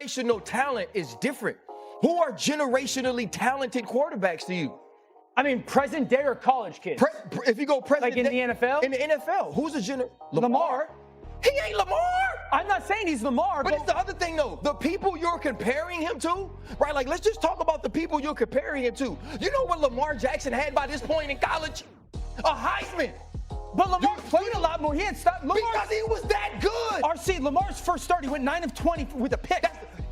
generational talent is different. Who are generationally talented quarterbacks to you? I mean, present day or college kids? If you go present like in day, the NFL? In the NFL, who's a Lamar. He ain't Lamar. I'm not saying he's Lamar. But it's the other thing, though. The people you're comparing him to, right? Like, let's just talk about the people you're comparing him to. You know what Lamar Jackson had by this point in college? A Heisman. But Lamar played a lot more. He had stopped. Because he was that good. RC, Lamar's first start, he went 9 of 20 with a pick.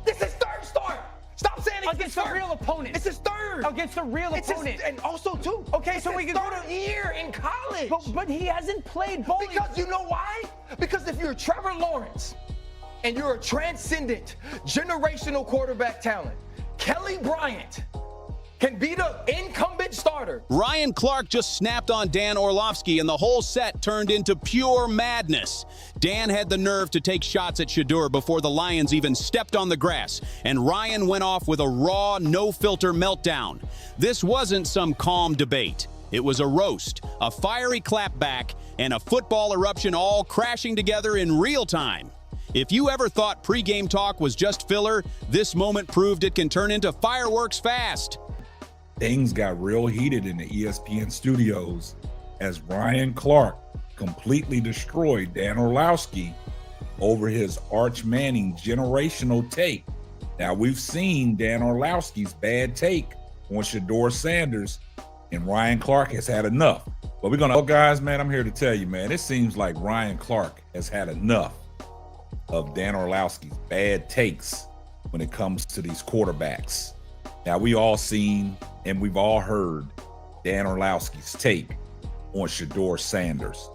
This is third start. Stop saying it's against his a real opponent. It's his third. Against a real opponent. And also, too. Okay, it's so we his can go third year in college. But he hasn't played bowling. Because you know why? Because if you're Trevor Lawrence and you're a transcendent, generational quarterback talent, Kelly Bryant can be the incumbent starter. Ryan Clark just snapped on Dan Orlovsky, and the whole set turned into pure madness. Dan had the nerve to take shots at Shedeur before the Lions even stepped on the grass, and Ryan went off with a raw, no-filter meltdown. This wasn't some calm debate. It was a roast, a fiery clapback, and a football eruption all crashing together in real time. If you ever thought pregame talk was just filler, this moment proved it can turn into fireworks fast. Things got real heated in the ESPN studios as Ryan Clark completely destroyed Dan Orlovsky over his Arch Manning generational take. Now, we've seen Dan Orlovsky's bad take on Shedeur Sanders, and Ryan Clark has had enough. But we're gonna, guys, man, I'm here to tell you, man, it seems like Ryan Clark has had enough of Dan Orlovsky's bad takes when it comes to these quarterbacks. Now, we all seen and we've all heard Dan Orlovsky's take on Shedeur Sanders.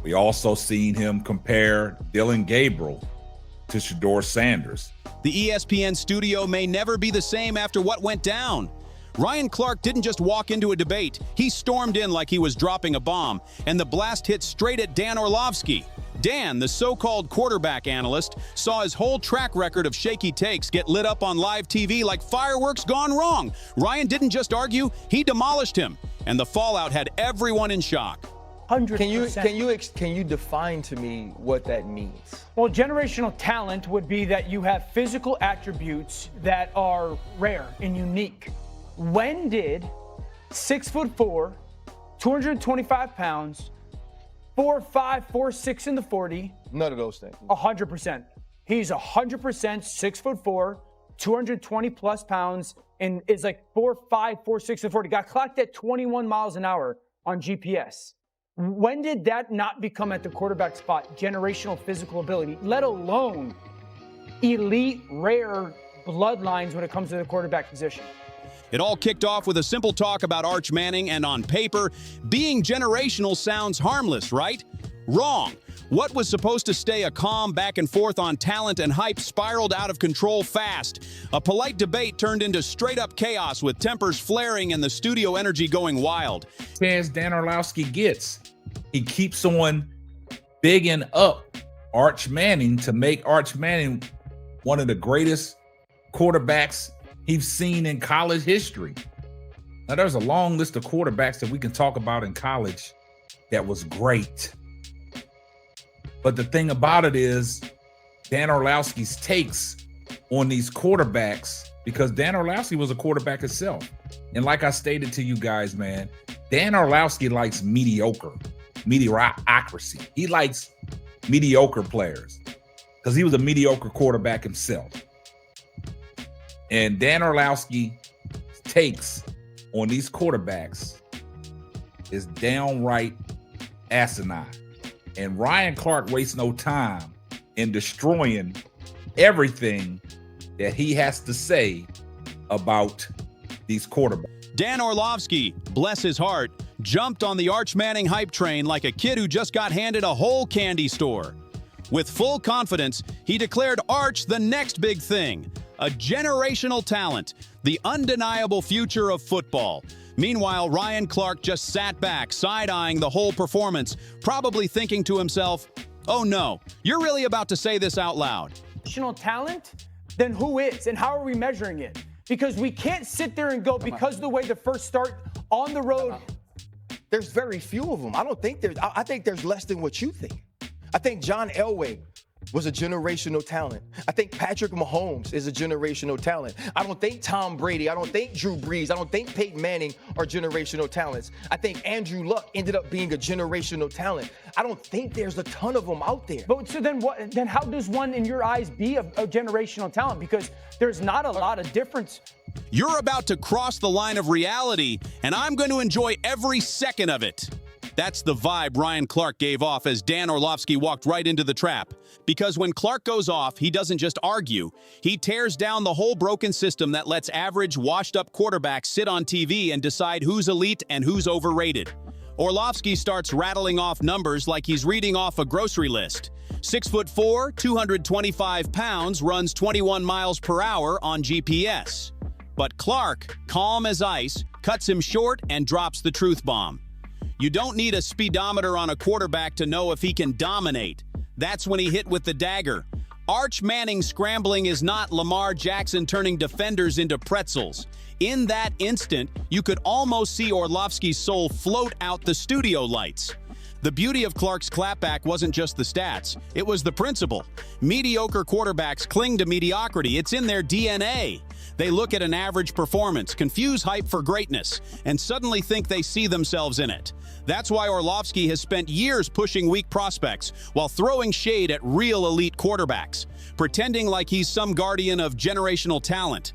We also seen him compare Dylan Gabriel to Shedeur Sanders. The ESPN studio may never be the same after what went down. Ryan Clark didn't just walk into a debate. He stormed in like he was dropping a bomb, and the blast hit straight at Dan Orlovsky. Dan, the so-called quarterback analyst, saw his whole track record of shaky takes get lit up on live TV like fireworks gone wrong. Ryan didn't just argue, he demolished him, and the fallout had everyone in shock. 100%. Can you define to me what that means? Well, generational talent would be that you have physical attributes that are rare and unique. When did 6'4", 225 pounds, 4'5", 4'6" in the 40. None of those things. 100%. He's 100% 6'4", 220 plus pounds, and is like 4'5", 4'6" and 40. Got clocked at 21 miles an hour on GPS. When did that not become at the quarterback spot generational physical ability, let alone elite, rare bloodlines when it comes to the quarterback position? It all kicked off with a simple talk about Arch Manning, and on paper, being generational sounds harmless, right? Wrong. What was supposed to stay a calm back and forth on talent and hype spiraled out of control fast. A polite debate turned into straight-up chaos with tempers flaring and the studio energy going wild. As Dan Orlovsky gets, he keeps on bigging up Arch Manning to make Arch Manning one of the greatest quarterbacks he's seen in college history. Now, there's a long list of quarterbacks that we can talk about in college that was great. But the thing about it is Dan Orlovsky's takes on these quarterbacks, because Dan Orlovsky was a quarterback himself. And like I stated to you guys, man, Dan Orlovsky likes mediocrity. He likes mediocre players because he was a mediocre quarterback himself. And Dan Orlovsky's takes on these quarterbacks is downright asinine. And Ryan Clark wastes no time in destroying everything that he has to say about these quarterbacks. Dan Orlovsky, bless his heart, jumped on the Arch Manning hype train like a kid who just got handed a whole candy store. With full confidence, he declared Arch the next big thing, a generational talent, the undeniable future of football. Meanwhile, Ryan Clark just sat back, side-eyeing the whole performance, probably thinking to himself, oh no, you're really about to say this out loud. Generational talent? Then who is? And how are we measuring it? Because we can't sit there and go, because of the way the first start on the road. There's very few of them. I think there's less than what you think. I think John Elway was a generational talent. I think Patrick Mahomes is a generational talent. I don't think Tom Brady, I don't think Drew Brees, I don't think Peyton Manning are generational talents. I think Andrew Luck ended up being a generational talent. I don't think there's a ton of them out there. But so then what? Then how does one, in your eyes, be a generational talent? Because there's not a lot of difference. You're about to cross the line of reality, and I'm going to enjoy every second of it. That's the vibe Ryan Clark gave off as Dan Orlovsky walked right into the trap. Because when Clark goes off, he doesn't just argue. He tears down the whole broken system that lets average, washed-up quarterbacks sit on TV and decide who's elite and who's overrated. Orlovsky starts rattling off numbers like he's reading off a grocery list. 6'4", 225 pounds, runs 21 miles per hour on GPS. But Clark, calm as ice, cuts him short and drops the truth bomb. You don't need a speedometer on a quarterback to know if he can dominate. That's when he hit with the dagger. Arch Manning scrambling is not Lamar Jackson turning defenders into pretzels. In that instant, you could almost see Orlovsky's soul float out the studio lights. The beauty of Clark's clapback wasn't just the stats, it was the principle. Mediocre quarterbacks cling to mediocrity, it's in their DNA. They look at an average performance, confuse hype for greatness, and suddenly think they see themselves in it. That's why Orlovsky has spent years pushing weak prospects while throwing shade at real elite quarterbacks, pretending like he's some guardian of generational talent.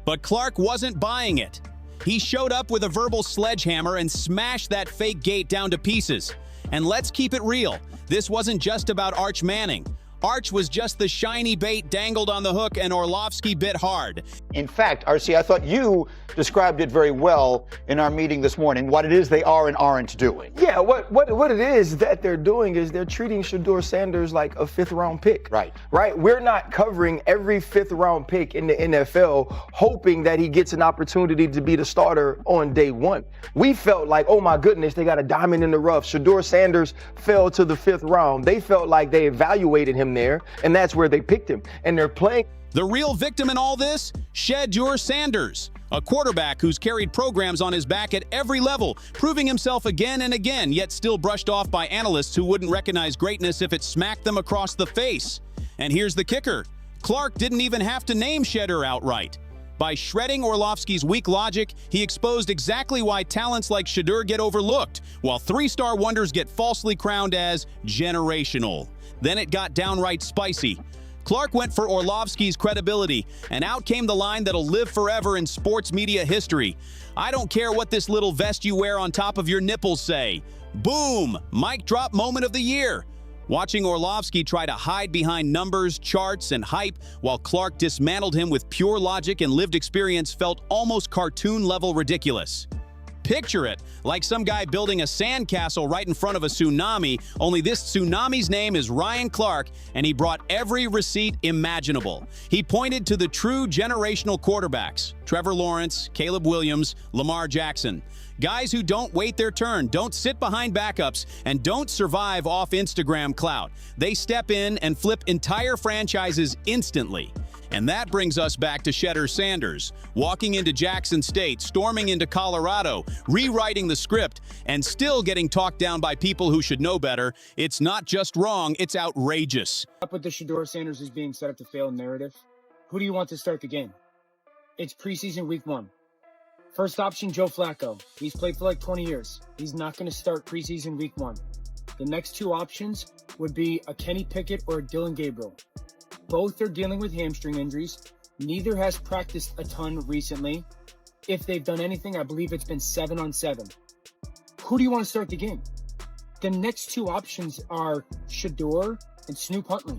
But Clark wasn't buying it. He showed up with a verbal sledgehammer and smashed that fake gate down to pieces. And let's keep it real, this wasn't just about Arch Manning. Arch was just the shiny bait dangled on the hook, and Orlovsky bit hard. In fact, RC, I thought you described it very well in our meeting this morning, what it is they are and aren't doing. Yeah, what it is that they're doing is they're treating Shedeur Sanders like a fifth-round pick. Right. Right? We're not covering every fifth-round pick in the NFL hoping that he gets an opportunity to be the starter on day one. We felt like, oh my goodness, they got a diamond in the rough. Shedeur Sanders fell to the fifth round. They felt like they evaluated him there, and that's where they picked him. And they're playing. The real victim in all this? Shedeur Sanders, a quarterback who's carried programs on his back at every level, proving himself again and again, yet still brushed off by analysts who wouldn't recognize greatness if it smacked them across the face. And here's the kicker. Clark didn't even have to name Shedeur outright. By shredding Orlovsky's weak logic, he exposed exactly why talents like Shedeur get overlooked, while three-star wonders get falsely crowned as generational. Then it got downright spicy. Clark went for Orlovsky's credibility, and out came the line that'll live forever in sports media history. I don't care what this little vest you wear on top of your nipples say. Boom! Mic drop moment of the year. Watching Orlovsky try to hide behind numbers, charts, and hype while Clark dismantled him with pure logic and lived experience felt almost cartoon-level ridiculous. Picture it, like some guy building a sandcastle right in front of a tsunami, only this tsunami's name is Ryan Clark, and he brought every receipt imaginable. He pointed to the true generational quarterbacks, Trevor Lawrence, Caleb Williams, Lamar Jackson. Guys who don't wait their turn, don't sit behind backups, and don't survive off Instagram clout. They step in and flip entire franchises instantly. And that brings us back to Shedeur Sanders, walking into Jackson State, storming into Colorado, rewriting the script, and still getting talked down by people who should know better. It's not just wrong, it's outrageous. Up with the Shedeur Sanders is being set up to fail narrative. Who do you want to start the game? It's preseason week 1. First option, Joe Flacco. He's played for like 20 years. He's not going to start preseason week 1. The next two options would be a Kenny Pickett or a Dylan Gabriel. Both are dealing with hamstring injuries. Neither has practiced a ton recently. If they've done anything, I believe it's been 7-on-7. Who do you want to start the game? The next two options are Shedeur and Snoop Huntley.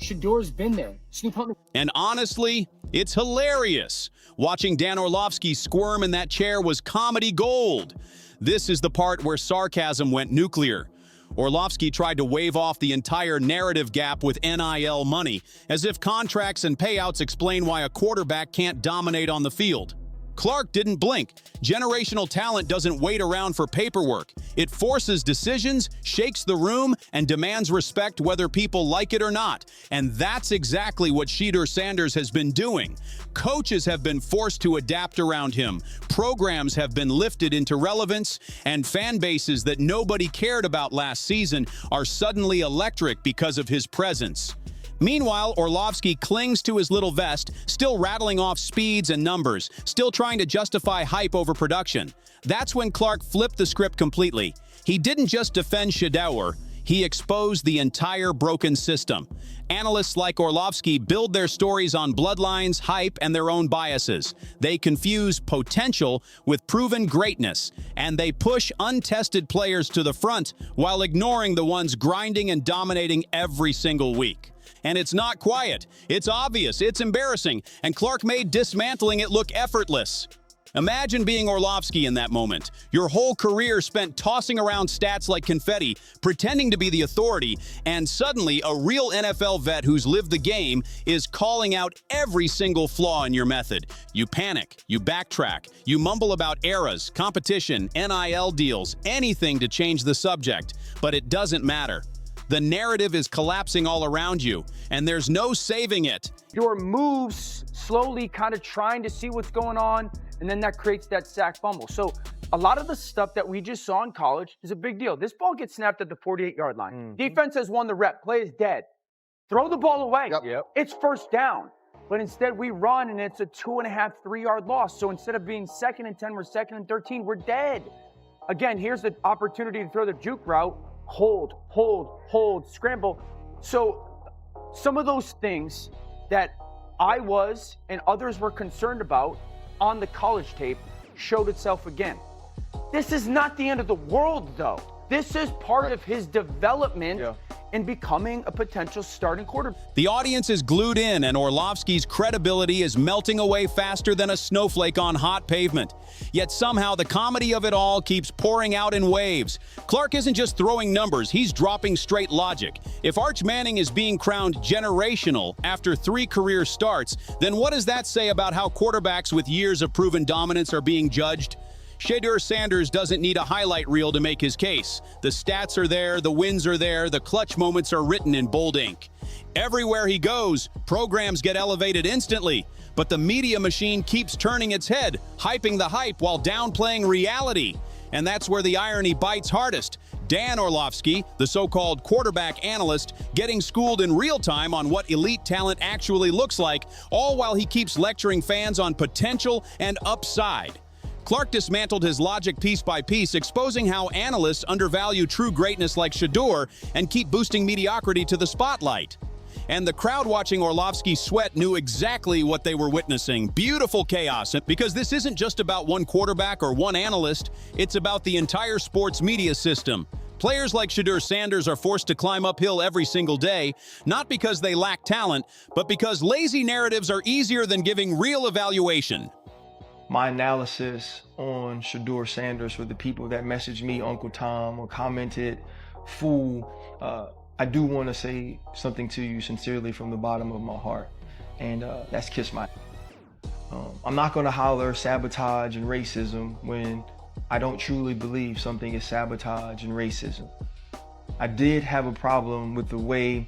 Shedeur's been there. Snoop Huntley. And honestly, it's hilarious. Watching Dan Orlovsky squirm in that chair was comedy gold. This is the part where sarcasm went nuclear. Orlovsky tried to wave off the entire narrative gap with NIL money, as if contracts and payouts explain why a quarterback can't dominate on the field. Clark didn't blink. Generational talent doesn't wait around for paperwork. It forces decisions, shakes the room, and demands respect whether people like it or not. And that's exactly what Shedeur Sanders has been doing. Coaches have been forced to adapt around him. Programs have been lifted into relevance, and fan bases that nobody cared about last season are suddenly electric because of his presence. Meanwhile, Orlovsky clings to his little vest, still rattling off speeds and numbers, still trying to justify hype over production. That's when Clark flipped the script completely. He didn't just defend Shedeur, he exposed the entire broken system. Analysts like Orlovsky build their stories on bloodlines, hype, and their own biases. They confuse potential with proven greatness, and they push untested players to the front while ignoring the ones grinding and dominating every single week. And it's not quiet. It's obvious. It's embarrassing. And Clark made dismantling it look effortless. Imagine being Orlovsky in that moment. Your whole career spent tossing around stats like confetti, pretending to be the authority, and suddenly a real NFL vet who's lived the game is calling out every single flaw in your method. You panic, you backtrack, you mumble about eras, competition, NIL deals, anything to change the subject, but it doesn't matter. The narrative is collapsing all around you, and there's no saving it. Your moves slowly kind of trying to see what's going on, and then that creates that sack fumble. So a lot of the stuff that we just saw in college is a big deal. This ball gets snapped at the 48-yard line. Defense has won the rep. Play is dead. Throw the ball away. It's first down. But instead we run, and it's a 2.5, 3-yard loss. So instead of being 2nd and 10, we're 2nd and 13. We're dead. Again, here's the opportunity to throw the juke route. Hold, scramble. So some of those things that I was and others were concerned about on the college tape showed itself again. This is not the end of the world, though. This is part of his development in becoming a potential starting quarterback. The audience is glued in, and Orlovsky's credibility is melting away faster than a snowflake on hot pavement. Yet somehow the comedy of it all keeps pouring out in waves. Clark isn't just throwing numbers, he's dropping straight logic. If Arch Manning is being crowned generational after 3 career starts, then what does that say about how quarterbacks with years of proven dominance are being judged? Shedeur Sanders doesn't need a highlight reel to make his case. The stats are there, the wins are there, the clutch moments are written in bold ink. Everywhere he goes, programs get elevated instantly, but the media machine keeps turning its head, hyping the hype while downplaying reality. And that's where the irony bites hardest. Dan Orlovsky, the so-called quarterback analyst, getting schooled in real time on what elite talent actually looks like, all while he keeps lecturing fans on potential and upside. Clark dismantled his logic piece by piece, exposing how analysts undervalue true greatness like Shedeur and keep boosting mediocrity to the spotlight. And the crowd watching Orlovsky sweat knew exactly what they were witnessing. Beautiful chaos, because this isn't just about one quarterback or one analyst, it's about the entire sports media system. Players like Shedeur Sanders are forced to climb uphill every single day, not because they lack talent, but because lazy narratives are easier than giving real evaluation. My analysis on Shedeur Sanders for the people that messaged me, Uncle Tom, or commented, fool, I do want to say something to you sincerely from the bottom of my heart, and that's kiss my I'm not going to holler sabotage and racism when I don't truly believe something is sabotage and racism. I did have a problem with the way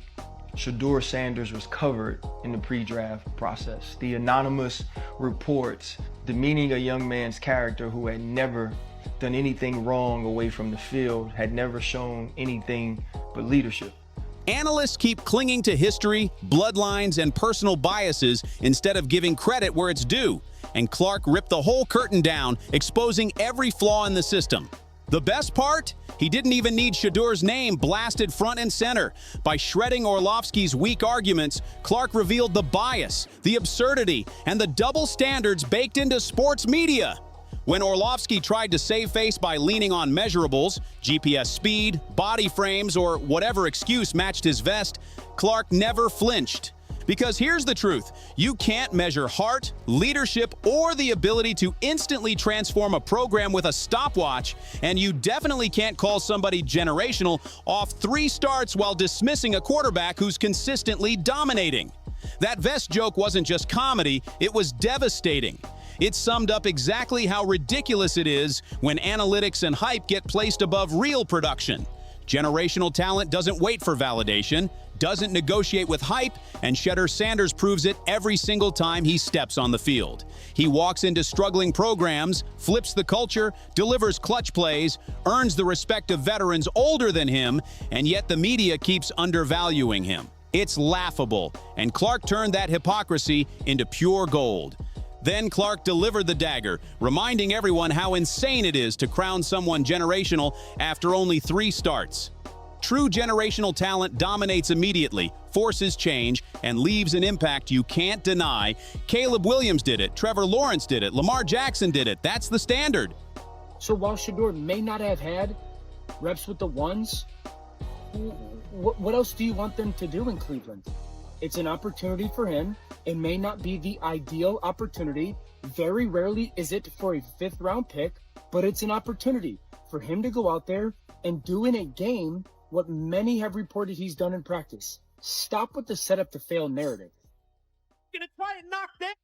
Shedeur Sanders was covered in the pre-draft process. The anonymous reports demeaning a young man's character who had never done anything wrong away from the field, had never shown anything but leadership. Analysts keep clinging to history, bloodlines, and personal biases instead of giving credit where it's due. And Clark ripped the whole curtain down, exposing every flaw in the system. The best part? He didn't even need Shedeur's name blasted front and center. By shredding Orlovsky's weak arguments, Clark revealed the bias, the absurdity, and the double standards baked into sports media. When Orlovsky tried to save face by leaning on measurables, GPS speed, body frames, or whatever excuse matched his vest, Clark never flinched. Because here's the truth, you can't measure heart, leadership, or the ability to instantly transform a program with a stopwatch, and you definitely can't call somebody generational off 3 starts while dismissing a quarterback who's consistently dominating. That vest joke wasn't just comedy, it was devastating. It summed up exactly how ridiculous it is when analytics and hype get placed above real production. Generational talent doesn't wait for validation, doesn't negotiate with hype, and Shedeur Sanders proves it every single time he steps on the field. He walks into struggling programs, flips the culture, delivers clutch plays, earns the respect of veterans older than him, and yet the media keeps undervaluing him. It's laughable, and Clark turned that hypocrisy into pure gold. Then Clark delivered the dagger, reminding everyone how insane it is to crown someone generational after only 3 starts. True generational talent dominates immediately, forces change, and leaves an impact you can't deny. Caleb Williams did it, Trevor Lawrence did it, Lamar Jackson did it. That's the standard. So while Shedeur may not have had reps with the ones, what else do you want them to do in Cleveland? It's an opportunity for him. It may not be the ideal opportunity. Very rarely is it for a 5th-round pick, but it's an opportunity for him to go out there and do in a game what many have reported he's done in practice. Stop with the setup to fail narrative. Gonna try and knock that.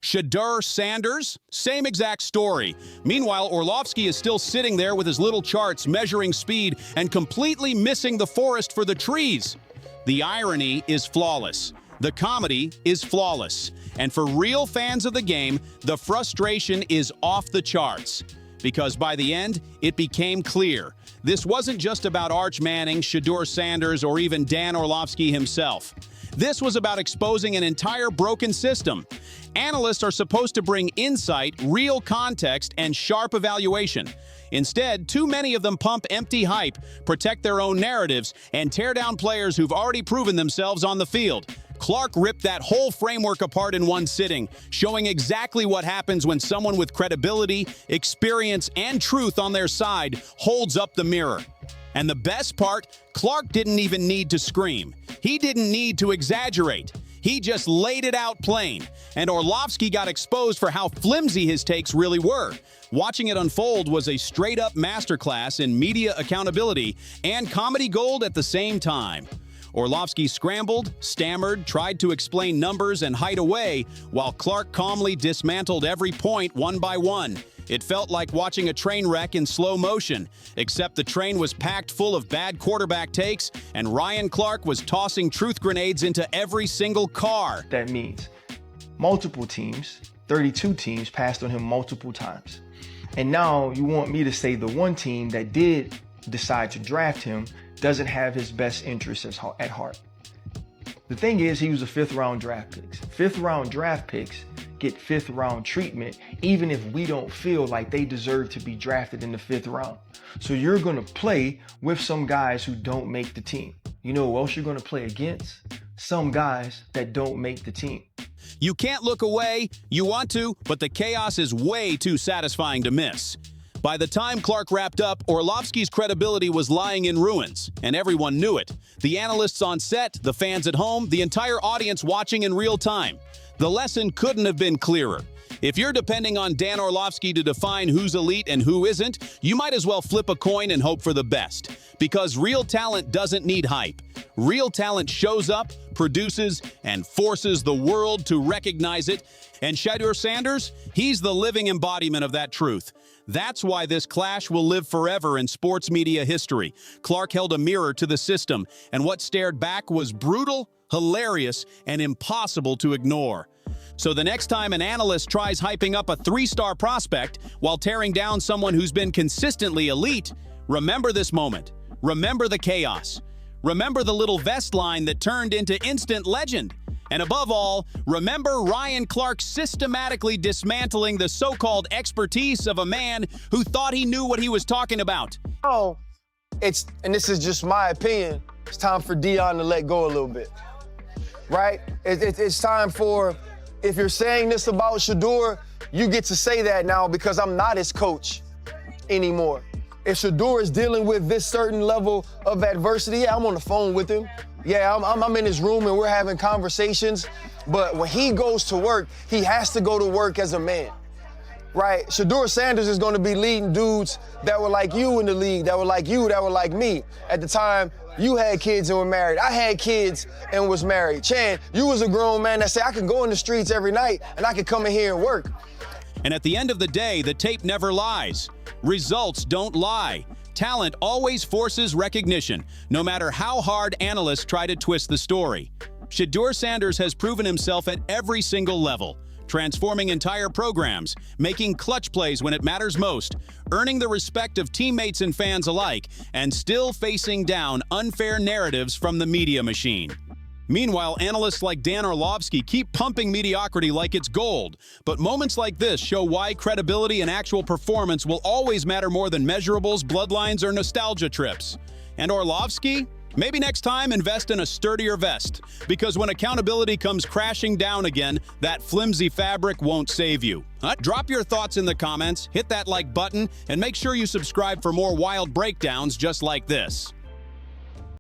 Shedeur Sanders, same exact story. Meanwhile, Orlovsky is still sitting there with his little charts measuring speed and completely missing the forest for the trees. The irony is flawless. The comedy is flawless. And for real fans of the game, the frustration is off the charts. Because by the end, it became clear. This wasn't just about Arch Manning, Shedeur Sanders, or even Dan Orlovsky himself. This was about exposing an entire broken system. Analysts are supposed to bring insight, real context, and sharp evaluation. Instead, too many of them pump empty hype, protect their own narratives, and tear down players who've already proven themselves on the field. Clark ripped that whole framework apart in one sitting, showing exactly what happens when someone with credibility, experience, and truth on their side holds up the mirror. And the best part, Clark didn't even need to scream. He didn't need to exaggerate. He just laid it out plain. And Orlovsky got exposed for how flimsy his takes really were. Watching it unfold was a straight-up masterclass in media accountability and comedy gold at the same time. Orlovsky scrambled, stammered, tried to explain numbers and hide away, while Clark calmly dismantled every point one by one. It felt like watching a train wreck in slow motion, except the train was packed full of bad quarterback takes, and Ryan Clark was tossing truth grenades into every single car. That means multiple teams, 32 teams, passed on him multiple times. And now you want me to say the one team that did decide to draft him doesn't have his best interests at heart. The thing is, he was a 5th-round draft pick. 5th-round draft picks get 5th-round treatment, even if we don't feel like they deserve to be drafted in the 5th round. So you're gonna play with some guys who don't make the team. You know who else you're gonna play against? Some guys that don't make the team. You can't look away. You want to, but the chaos is way too satisfying to miss. By the time Clark wrapped up, Orlovsky's credibility was lying in ruins, and everyone knew it. The analysts on set, the fans at home, the entire audience watching in real time. The lesson couldn't have been clearer. If you're depending on Dan Orlovsky to define who's elite and who isn't, you might as well flip a coin and hope for the best. Because real talent doesn't need hype. Real talent shows up, produces, and forces the world to recognize it. And Shedeur Sanders, he's the living embodiment of that truth. That's why this clash will live forever in sports media history. Clark held a mirror to the system, and what stared back was brutal, hilarious, and impossible to ignore. So the next time an analyst tries hyping up a 3-star prospect while tearing down someone who's been consistently elite, remember this moment. Remember the chaos. Remember the little vest line that turned into instant legend. And above all, remember Ryan Clark systematically dismantling the so-called expertise of a man who thought he knew what he was talking about. Oh, and this is just my opinion, it's time for Deion to let go a little bit, right? It's time for, if you're saying this about Shedeur, you get to say that now because I'm not his coach anymore. If Shedeur is dealing with this certain level of adversity, yeah, I'm on the phone with him. Yeah, I'm in his room and we're having conversations. But when he goes to work, he has to go to work as a man, right? Shedeur Sanders is going to be leading dudes that were like you in the league, that were like you, that were like me. At the time, you had kids and were married. I had kids and was married. Chan, you was a grown man that said, I can go in the streets every night and I can come in here and work. And at the end of the day, the tape never lies. Results don't lie. Talent always forces recognition, no matter how hard analysts try to twist the story. Shedeur Sanders has proven himself at every single level, transforming entire programs, making clutch plays when it matters most, earning the respect of teammates and fans alike, and still facing down unfair narratives from the media machine. Meanwhile, analysts like Dan Orlovsky keep pumping mediocrity like it's gold, but moments like this show why credibility and actual performance will always matter more than measurables, bloodlines, or nostalgia trips. And Orlovsky? Maybe next time invest in a sturdier vest, because when accountability comes crashing down again, that flimsy fabric won't save you. Drop your thoughts in the comments, hit that like button, and make sure you subscribe for more wild breakdowns just like this.